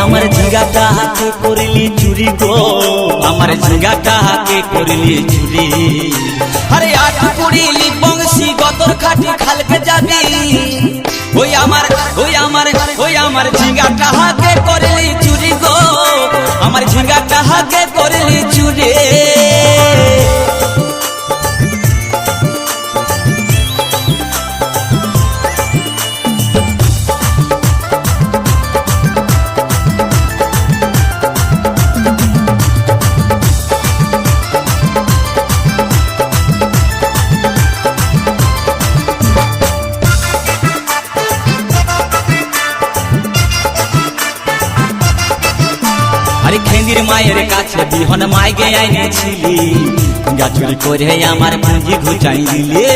আমার ঝিঙ্গাটা হাতে করলি চুরি গো, আমার ঝিঙ্গাটা হাতে করলি চুরি। আরে আট কুড়িলি বংশী গতর খাটি খালকে যাবি, ওই আমার ঝিঙ্গাটা হাতে করলি চুরি গো, আমার ঝিঙ্গাটা হাতে করলি চুরি। আরে খেন্দির মায়ের কাছে বিহন মাইগে আইনেছিলি, গাছুরি করে আমার পুঁজি ঘুচাই দিলে।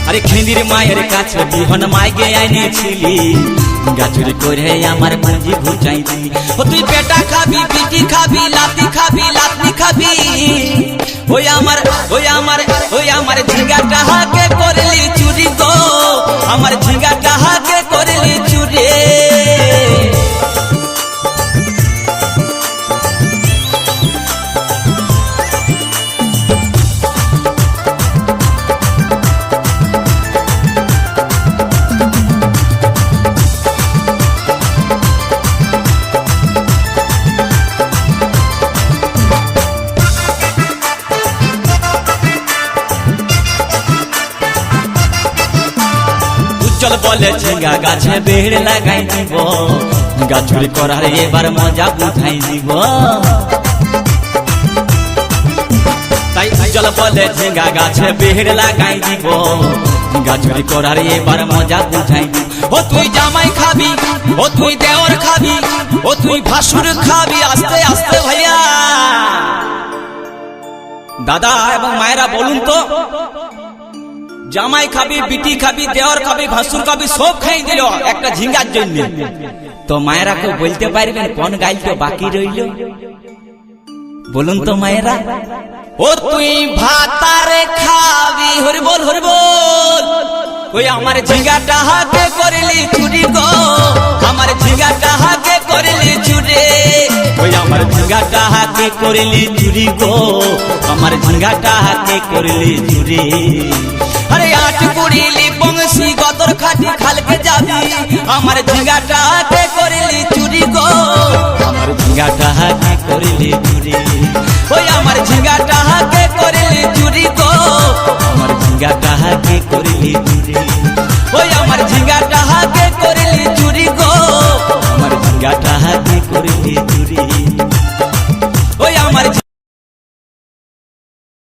আরে খেন্দির মায়ের কাছে বিহন মাইগে আইনেছিলি, গাছুরি করে আমার পুঁজি ঘুচাই দিলি। ও তুই পেটা খাবি, পিটি খাবি, লাতি খাবি, লাতি খাবি, ওই আমার ঝিঙ্গাটা হাকে করলি চুরি গো, আমার ঝিঙ্গাটা হাকে করলি চুরি। চল বলে ঝিঙ্গা গাছে বেড় লাগাই দিব, গাছুরি করার এবার মজা বুঝাই দিব। তাই চল বলে ঝিঙ্গা গাছে বেড় লাগাই দিব, গাছুরি করার এবার মজা বুঝাই দিব। ও তুই জামাই খাবি, ও তুই দেওর খাবি, ও তুই ভাসুর খাবি, আস্তে আস্তে ভাইয়া। দাদা এবং মায়েরা বলুন তো, জামাই খাবি, বিটি খাবি, দেওর খাবি, ভাসুর খাবি, সব খাই দিল একটা ঝিঙ্গার জন্য। তো মায়েরা কেউ বলতে পারবেন কোন গাইলটা বাকি রইল? বলুন তো মায়েরা। ও তুই ভাতারে খাবি, হরি বল হরি বল, ওই আমার ঝিঙ্গাটা হাতে করলি চুরি গো, আমার ঝিঙ্গাটা হাতে করলি চুরি। ওই আমার ঝিঙ্গাটা হাতে করলি চুরি গো, আমার ঝিঙ্গাটা হাতে করলি চুরি। আরে আট কুড়িলি বংশী গতর খাটি খালকে যাবি, আমার ঝিঙ্গাটা হাতে করলি চুরি গো, আমার ঝিঙ্গাটা হাতে করলি চুরি। ওই আমার ঝিঙ্গা